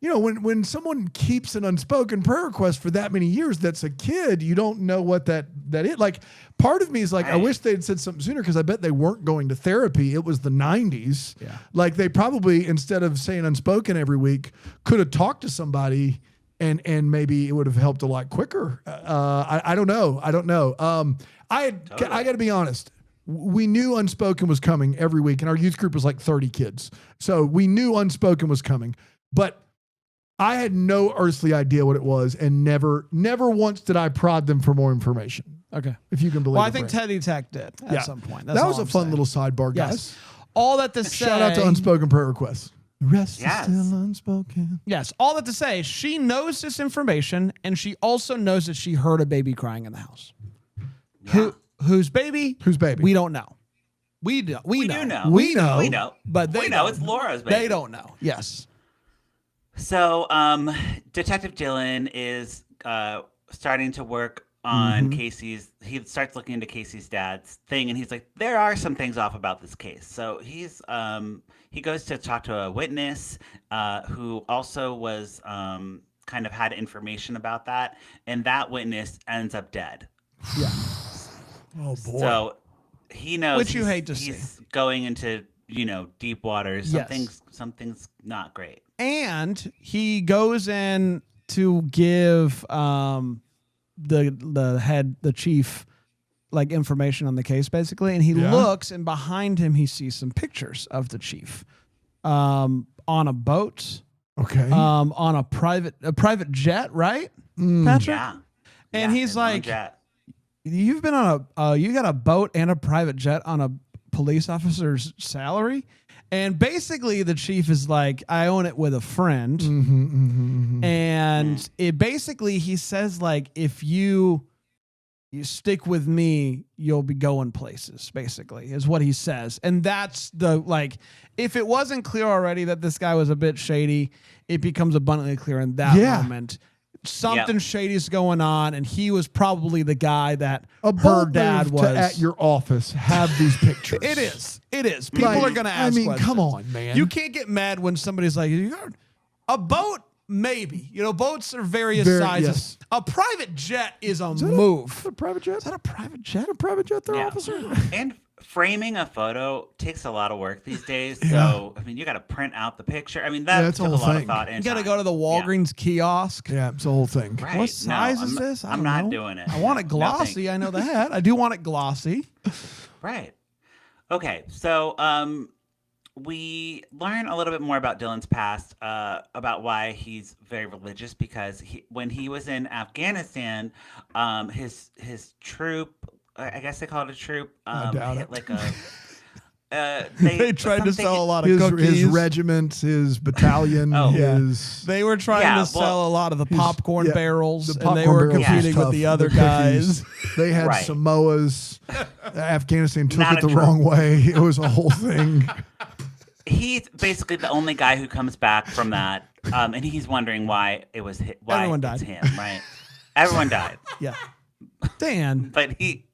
When someone keeps an unspoken prayer request for that many years, that's a kid, you don't know what that is. Like, part of me is like, I Right. wish they'd said something sooner, because I bet they weren't going to therapy. It was the 90s. Yeah. Like, they probably, instead of saying unspoken every week, could have talked to somebody, and maybe it would have helped a lot quicker. I don't know. I got to be honest. We knew unspoken was coming every week, and our youth group was like 30 kids. So we knew unspoken was coming, but I had no earthly idea what it was, and never once did I prod them for more information. Okay. If you can believe Well, I it, think Brent. Teddy Tech did at some point. That's that all was a I'm fun saying. little sidebar, guys. Yes. All that to say. Shout out to unspoken prayer requests. The rest Yes. is still unspoken. Yes. All that to say, she knows this information, and she also knows that she heard a baby crying in the house. Whose baby? Whose baby? We don't know. We know. We do know. We know. We know. But they we know don't it's Laura's baby. They don't know. Yes. So, Detective Dylan is starting to work on Casey's. He starts looking into Casey's dad's thing, and he's like, "There are some things off about this case." So he goes to talk to a witness who also was kind of had information about that, and that witness ends up dead. Yeah. Oh, boy. So he knows Which you he's- hate to see. he's going into deep waters. Yes. Something's not great. And he goes in to give the chief like information on the case, basically, and he Yeah. looks, and behind him he sees some pictures of the chief on a boat, Okay. on a private jet, right, Patrick? Yeah. And Yeah, he's his own like, jet. "You've been on you got a boat and a private jet on a police officer's salary." And basically the chief is like, "I own it with a friend." And it basically, he says, like, if you stick with me, you'll be going places, basically, is what he says. And that's the, like, if it wasn't clear already that this guy was a bit shady, it becomes abundantly clear in that Yeah. moment. Something shady's going on, and he was probably the guy that A her bold dad move was. to, at your office, have these pictures. It is. It is. People Like, are going to ask I mean, questions. come on, man. You can't get mad when somebody's like, "You got a boat?" Maybe. Boats are various sizes. Yes. A private jet is a move. A private jet? Is that a private jet? A private jet, there, Yeah. officer? framing a photo takes a lot of work these days. Yeah. So, I mean, you got to print out the picture. I mean, that Yeah, it's a took a whole lot thing. of thought. And You got to time. go to the Walgreens kiosk. Yeah, it's the whole thing. Right. What size No, is this? I'm don't not know. doing it. I want it No, glossy. thank I know that. I do want it glossy. Right. Okay. So, we learn a little bit more about Dylan's past, about why he's very religious. Because when he was in Afghanistan, his troop, I guess they call it a troop, doubt hit it. like a. They tried to something- sell a lot of His cookies. regiment, his battalion, Oh. his They were trying Yeah, to well, sell a lot of the popcorn yeah, barrels, the and they popcorn were barrels was competing with tough. the other cookies. guys. They had Right. Samoas. Afghanistan took Not it a the troop. wrong way. It was a whole thing. He's basically the only guy who comes back from that, and he's wondering why it was why Everyone it's died. him, right? Everyone died, Yeah. Dan, but he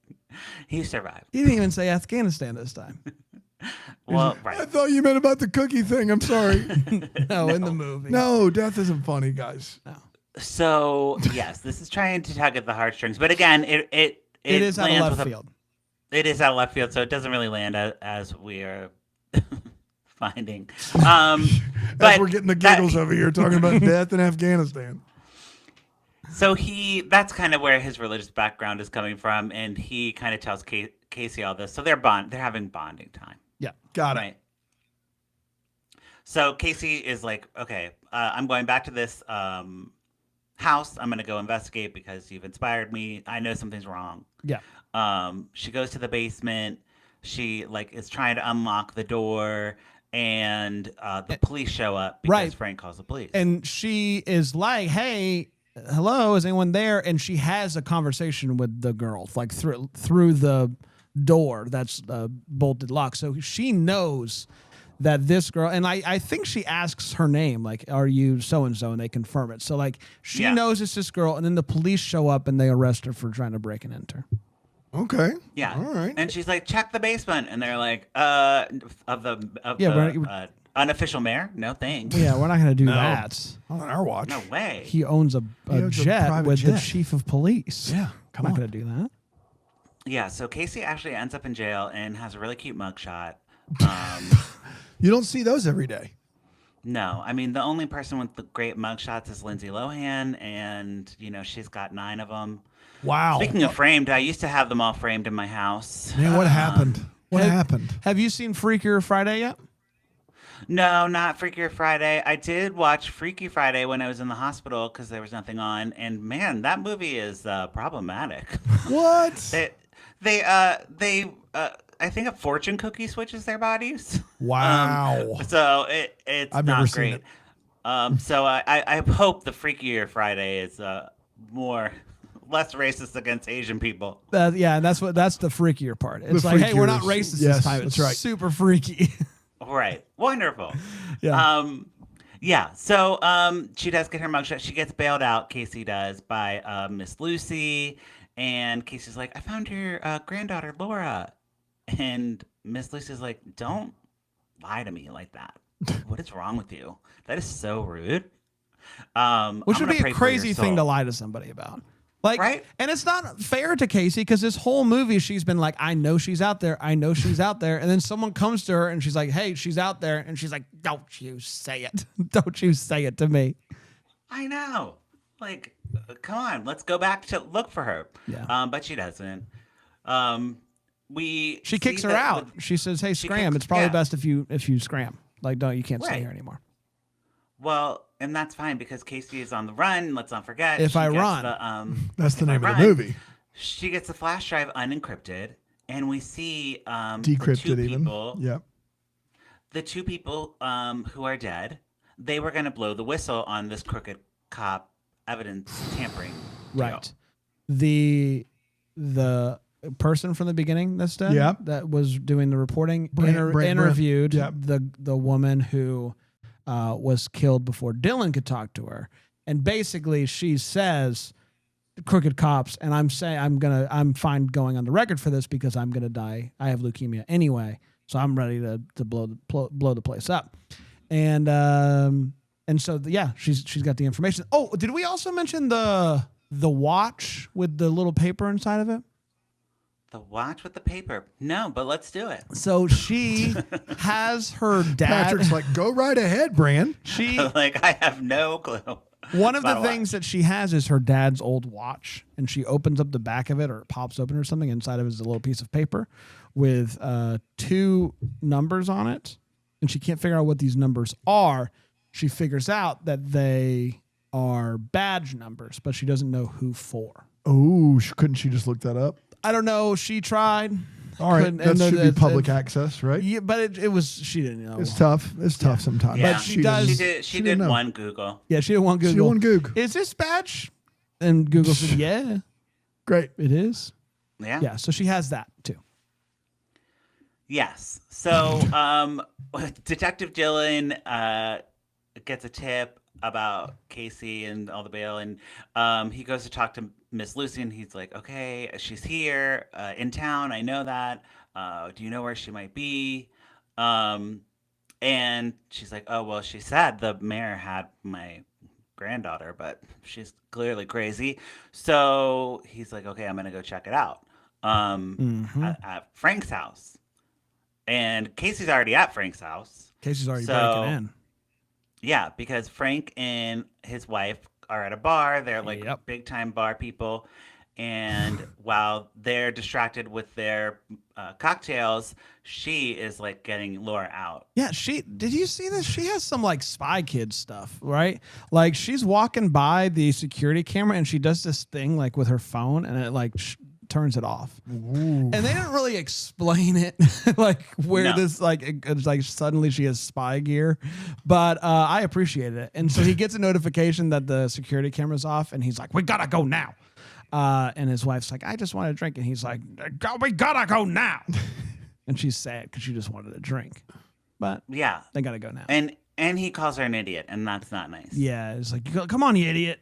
survived. he didn't even say Afghanistan this time. Well, I right. thought you meant about the cookie thing. I'm sorry. No, in the movie. No, death isn't funny, guys. So yes, this is trying to tug at the heartstrings, but again, it It is out of lands left with field. It is out of left field, so it doesn't really land as we are finding. As But we're getting the that- giggles over here talking about death in Afghanistan. So that's kind of where his religious background is coming from, and he kind of tells Casey all this. So they're having bonding time, Yeah. Got it. right? So Casey is like, okay, I'm going back to this house. I'm going to go investigate because you've inspired me. I know something's wrong. Yeah. She goes to the basement. She is trying to unlock the door, and the police show up because Right. Frank calls the police. And she is like, hey, hello, is anyone there? And she has a conversation with the girl, like through the door that's bolted lock. So she knows that this girl, and I think she asks her name, like, are you so-and-so? And they confirm it. So she Yeah. knows it's this girl, and then the police show up and they arrest her for trying to break and enter. Okay. Yeah. All right. And she's like, check the basement. And they're like, of the unofficial mayor? No thanks. Yeah, we're not going to do that. On our watch. No way. He owns a owns a jet private with the jet. chief of police. Yeah, come I'm not on. going to do that. Yeah, so Casey actually ends up in jail and has a really cute mugshot. You don't see those every day. No, I mean, the only person with the great mugshots is Lindsay Lohan, and, she's got 9 of them. Wow. Speaking of framed, I used to have them all framed in my house. Man, what happened? What Have- happened? Have you seen Freakier Friday yet? No, not Freakier Friday. I did watch Freaky Friday when I was in the hospital because there was nothing on, and man, that movie is problematic. What? I think a fortune cookie switches their bodies. Wow. So it's I've not never seen great. So I hope the Freakier Friday is less racist against Asian people. Yeah, and that's the freakier part. It's The like, hey, we're freakier not is- racist yes, this time. that's It's right. super freaky. Right. Wonderful. Yeah. Yeah. So she does get her mugshot. She gets bailed out, Casey does, by Miss Lucy. And Casey's like, I found your granddaughter, Laura. And Miss Lucy's like, don't lie to me like that. What is wrong with you? That is so rude. Which I'm would gonna be pray a for your crazy thing to soul. lie to somebody about. Like, Right? And it's not fair to Casey because this whole movie she's been like, I know she's out there. I know she's out there. And then someone comes to her and she's like, hey, she's out there. And she's like, don't you say it. Don't you say it to me. I know. Like, come on, let's go back to look for her. Yeah. But she doesn't. She See kicks her that out. with- She says, hey, She scram. kicks- It's probably yeah. best if you scram. Like, you can't stay Right. here anymore. Well, and that's fine because Casey is on the run. Let's not forget. If she I gets run. That's the If I name of run, the movie. She gets the flash drive unencrypted, and we see the Decrypted two even. people, Yeah. the two people who are dead. They were going to blow the whistle on this crooked cop evidence tampering. deal. Right. The person from the beginning that's dead, Yeah. that was doing the reporting, Brent. interviewed Yeah. the woman who was killed before Dylan could talk to her, and basically she says, "Crooked cops," and I'm fine going on the record for this because I'm gonna die. I have leukemia anyway, so I'm ready to blow the place up, and so she's got the information. Oh, did we also mention the watch with the little paper inside of it? The watch with the paper. No, but let's do it. So she has her dad. Patrick's like, go right ahead, Bran. She Like, I have no clue. one of the about a things that she has is her dad's old watch, and she opens up the back of it, or it pops open or something. Inside of it is a little piece of paper with 2 numbers on it, and she can't figure out what these numbers are. She figures out that they are badge numbers, but she doesn't know who for. Oh, couldn't she just look that up? I don't know. She tried. All right, Couldn't- that and should the- be public access, right? Yeah, but it was she didn't know. It's tough. It's tough sometimes. Yeah. But she does- She did didn't know. one Google. Yeah, she didn't want Google. She didn't want Goog. Is this badge? And Google said, yeah, Great. it is. Yeah. Yeah, so she has that too. Yes. So, Detective Dylan gets a tip about Casey and all the bail, and he goes to talk to Miss Lucy, and he's like, "Okay, she's here in town. I know that. Do you know where she might be?" And she's like, "Oh, well, she said the mayor had my granddaughter, but she's clearly crazy." So he's like, "Okay, I'm gonna go check it out at Frank's house." And Casey's already at Frank's house. Casey's already So- breaking in. Yeah, because Frank and his wife are at a bar. They're like Yep. big time bar people. And while they're distracted with their cocktails, she is like getting Laura out. Yeah, did you see this? She has some like Spy Kids stuff, right? Like she's walking by the security camera and she does this thing like with her phone and it like turns it off. And they didn't really explain it, like where No. this like it's like suddenly she has spy gear, but I appreciated it. And so he gets a notification that the security camera's off, and he's like, "We gotta go now." And his wife's like, "I just want a drink," and he's like, "We gotta go now." And she's sad because she just wanted a drink, but Yeah. they gotta go now. And he calls her an idiot, and that's not nice. Yeah, it's like, "Come on, you idiot."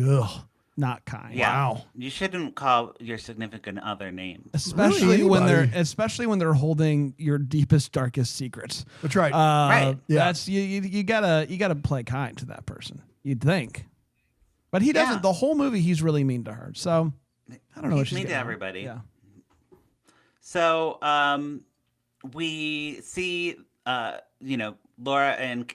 Ugh. Not kind. Yeah. Wow. You shouldn't call your significant other names. Especially Really, when anybody. they're holding your deepest, darkest secrets. That's right. Right. Yeah. That's you gotta play kind to that person. You'd think, but he doesn't. Yeah. The whole movie, he's really mean to her. So I don't know. what He's she's mean to getting at. everybody. Yeah. So we see Laura and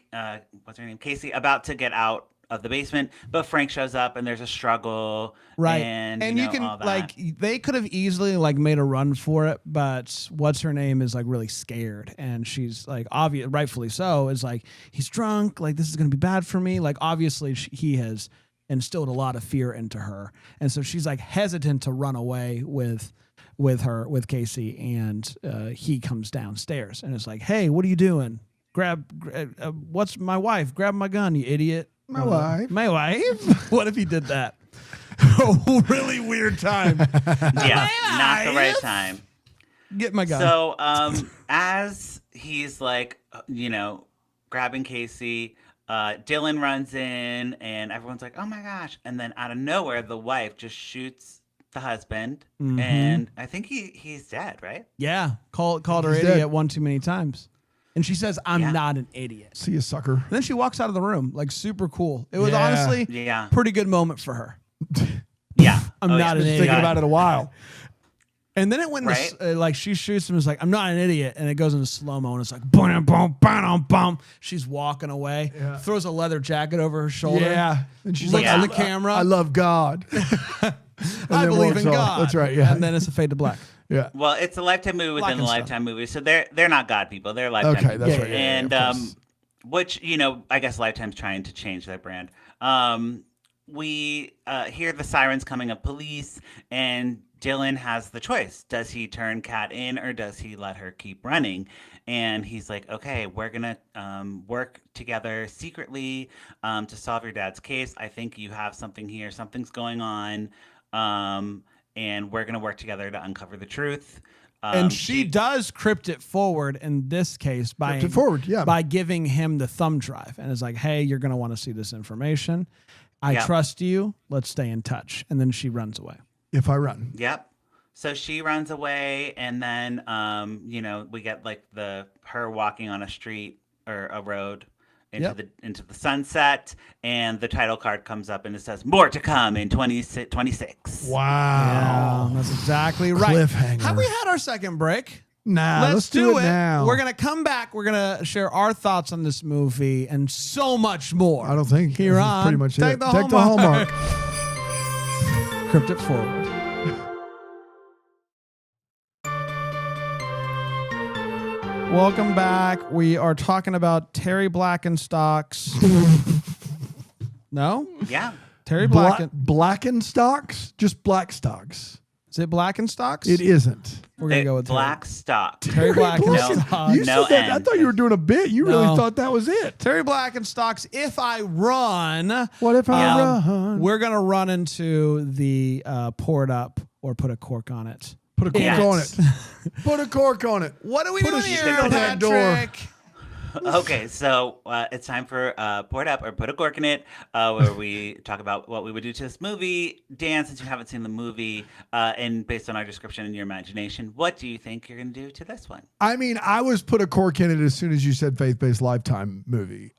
what's her name, Casey, about to get out of the basement, but Frank shows up and there's a struggle. Right. And, you can all that. like they could have easily like made a run for it, but what's her name is like really scared, and she's like obvious, rightfully so, is like he's drunk, like this is gonna be bad for me. Like obviously he has instilled a lot of fear into her, and so she's like hesitant to run away with Casey, and he comes downstairs and is like, "Hey, what are you doing? What's my wife? Grab my gun, you idiot." My wife. My wife? What if he did that? Oh, really weird time. Yeah, not the right time. Get my gun. So as he's like, grabbing Casey, Dylan runs in and everyone's like, "Oh my gosh." And then out of nowhere, the wife just shoots the husband. And I think he's dead, right? Yeah, called her He's idiot dead. one too many times. And she says, "I'm Yeah. not an idiot." See you, sucker. And then she walks out of the room, like super cool. It was Yeah. honestly Yeah. pretty good moment for her. Yeah. I'm Oh, not yeah. an idiot. Thinking about it a while. And then it went Right. like she shoots him, is like, "I'm not an idiot," and it goes into slow mo, and it's like boom, boom, boom, boom. She's walking away, Yeah. throws a leather jacket over her shoulder. Yeah. And she's Looks like, at Yeah. the camera. I love God. I then believe walks in off. God. That's right, yeah. And then it's a fade to black. Yeah. Well, it's a Lifetime movie within a Blackenstein. Lifetime movie, so they're not God people. They're Lifetime. Okay, that's Yeah, right. yeah, And of course. which I guess Lifetime's trying to change their brand. We hear the sirens coming of police, and Dylan has the choice: does he turn Kat in, or does he let her keep running? And he's like, "Okay, we're gonna work together secretly to solve your dad's case. I think you have something here. Something's going on, and we're gonna work together to uncover the truth." And she does crypt it forward in this case by Crypt it forward, yeah. by giving him the thumb drive, and is like, "Hey, you're going to want to see this information. I Yeah. trust you. Let's stay in touch." And then she runs away. If I run. Yep. So she runs away, and then we get like her walking on a street or a road, into the sunset, and the title card comes up and it says more to come in 2026. Wow. Yeah, that's exactly right. Cliffhanger. Have we had our second break? Nah, let's do it now. We're going to come back. We're going to share our thoughts on this movie and so much more. I don't think Here this is on pretty much Take it. the Take the Hallmark. Crypt it forward. Welcome back. We are talking about Terry Blackenstock's. No? Yeah. Terry Blacken. Blackenstocks? Just Blackstocks. Is it Blackenstocks? It isn't. We're going to go with Blackstock. Terry Blackenstock. You said that. I thought you were doing a bit. You really No. thought that was it. Terry Blackenstock's If I Run. What if I Yeah. run? We're going to run into the pour it up or put a cork on it. Put a cork Yes. on it. Put a cork on it. What are we Put a doing shit here, on that door. Patrick? Okay, so it's time for Pour It Up or Put a Cork in It, where we talk about what we would do to this movie. Dan, since you haven't seen the movie, and based on our description and your imagination, what do you think you're going to do to this one? I mean, I was put a cork in it as soon as you said faith-based Lifetime movie.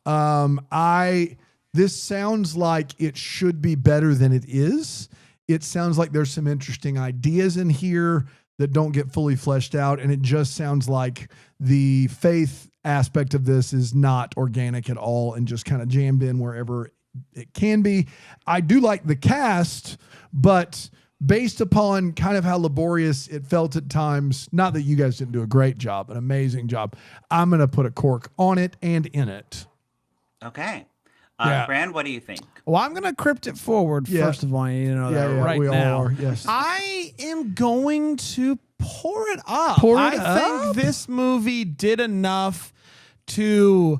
This sounds like it should be better than it is. It sounds like there's some interesting ideas in here that don't get fully fleshed out, and it just sounds like the faith aspect of this is not organic at all and just kind of jammed in wherever it can be. I do like the cast, but based upon kind of how laborious it felt at times, not that you guys didn't do a great job, an amazing job, I'm going to put a cork on it and in it. Okay. Yeah. Fran, what do you think? Well, I'm going to crypt it forward, Yeah. first of all. You know that Yeah, right we all now. are, yes. I am going to pour it up. Pour it I up? think this movie did enough to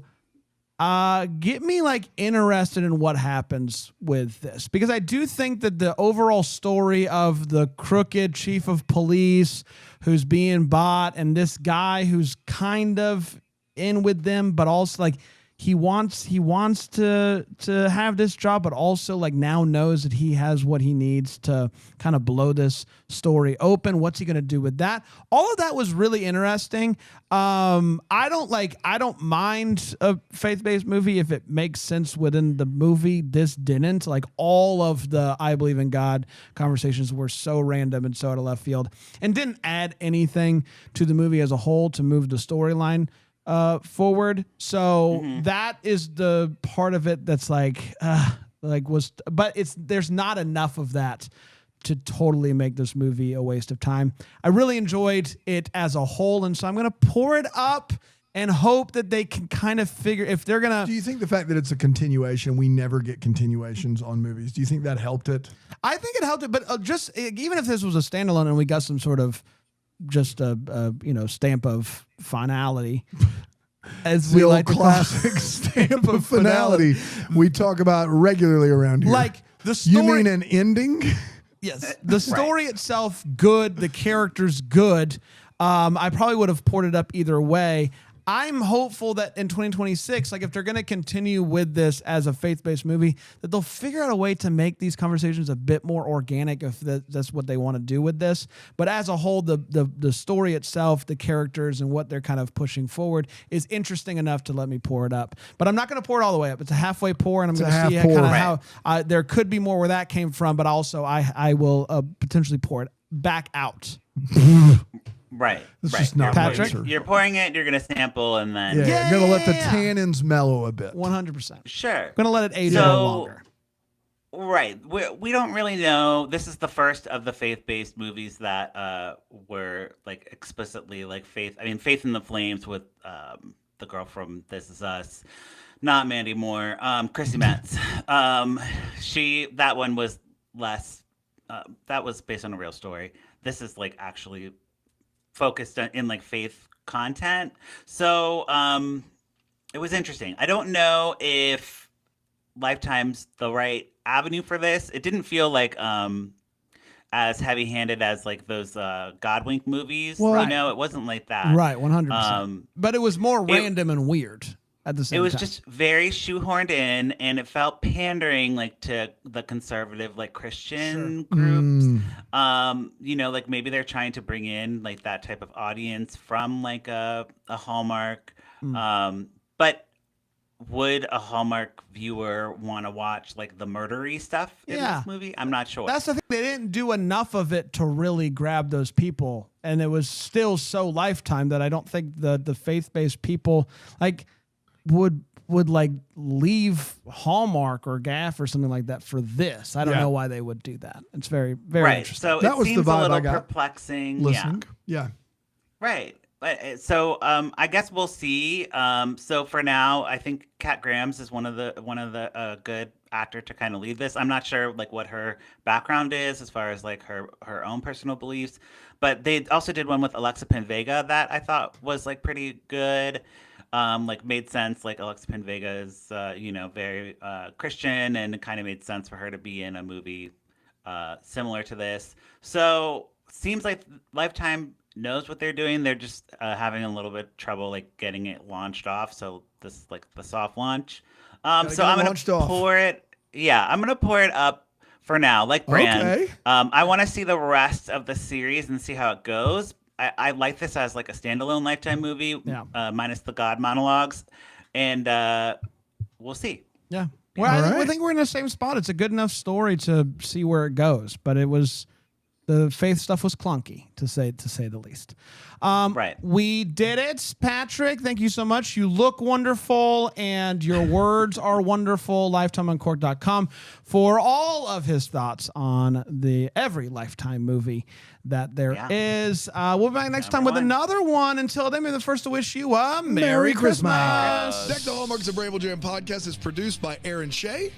get me like interested in what happens with this, because I do think that the overall story of the crooked chief of police who's being bought and this guy who's kind of in with them, but also like he wants to have this job, but also like now knows that he has what he needs to kind of blow this story open. What's he going to do with that? All of that was really interesting. I don't mind a faith-based movie if it makes sense within the movie. This didn't. Like all of the I believe in God conversations were so random and so out of left field and didn't add anything to the movie as a whole to move the storyline forward. So that is the part of it that's there's not enough of that to totally make this movie a waste of time. I really enjoyed it as a whole, and so I'm going to pour it up and hope that they can kind of figure if they're going Do to. you think the fact that it's a continuation, we never get continuations on movies, do you think that helped it? I think it helped it, but just even if this was a standalone and we got some sort of just a stamp of finality, as The we old like to call it. classic stamp of finality we talk about regularly around here. Like the story. You mean an ending? Yes, the story itself good, the characters good. I probably would have poured it up either way. I'm hopeful that in 2026, like if they're going to continue with this as a faith-based movie, that they'll figure out a way to make these conversations a bit more organic if that's what they want to do with this. But as a whole, the story itself, the characters, and what they're kind of pushing forward is interesting enough to let me pour it up. But I'm not going to pour it all the way up. It's a halfway pour, and I'm going to see half pour. kind of how there could be more where that came from. But also, I will potentially pour it back out. Right. It's right. just not Patrick? right, sir. You're pouring it, you're going to sample, and then... Yeah, I'm going to let the Yeah. tannins mellow a bit. 100%. Sure. I'm going to let it age a So- little longer. Right. We don't really know. This is the first of the faith-based movies that were like explicitly like faith. I mean, Faith in the Flames with the girl from This Is Us, not Mandy Moore, Chrissy Metz. That one was less. That was based on a real story. This is like actually focused in like faith content. So it was interesting. I don't know if Lifetime's the right avenue for this. It didn't feel like as heavy-handed as like those Godwink movies. Well, you know, it wasn't like that. Right, 100%. But it was more random and weird at the same time. It was just very shoehorned in, and it felt pandering like to the conservative like Christian groups. You know, like maybe they're trying to bring in like that type of audience from like a Hallmark. But would a Hallmark viewer want to watch like the murdery stuff in Yeah. this movie? I'm not sure. That's the thing. They didn't do enough of it to really grab those people, and it was still so Lifetime that I don't think the faith-based people like would like leave Hallmark or Gaff or something like that for this. I don't Yeah. know why they would do that. It's very, very right. interesting. So That it was the seems a vibe I little got perplexing. Listening. Yeah. Right. So I guess we'll see. So for now, I think Kat Grams is one of the good actor to kind of lead this. I'm not sure like what her background is as far as like her own personal beliefs, but they also did one with Alexa Pinvega that I thought was like pretty good. Like made sense. Like Alexa Pinvega is very Christian, and it kind of made sense for her to be in a movie similar to this. So seems like Lifetime knows what they're doing. They're just having a little bit trouble like getting it launched off. So this like the soft launch. So get it I'm launched gonna off. pour it. Yeah, I'm gonna pour it up for now. Like Brand. Okay. I want to see the rest of the series and see how it goes. I like this as like a standalone Lifetime movie, minus the God monologues, and we'll see. Yeah. Well, I think we're in the same spot. It's a good enough story to see where it goes, but it was the faith stuff was clunky to say the least. Right. We did it, Patrick. Thank you so much. You look wonderful, and your words are wonderful. LifetimeOnCork.com for all of his thoughts on every Lifetime movie that there is. We'll be back next time with another one. Until then, be the first to wish you a Merry Christmas. Deck the Hallmark's a Bramble Jam podcast is produced by Aaron Shea.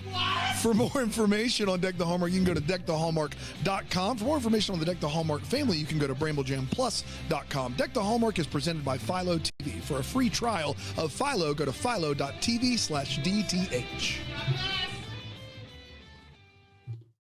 For more information on Deck the Hallmark, you can go to deckthehallmark.com. For more information on the Deck the Hallmark family, you can go to bramblejamplus.com. Deck the Hallmark is presented by Philo TV. For a free trial of Philo, go to philo.tv/DTH.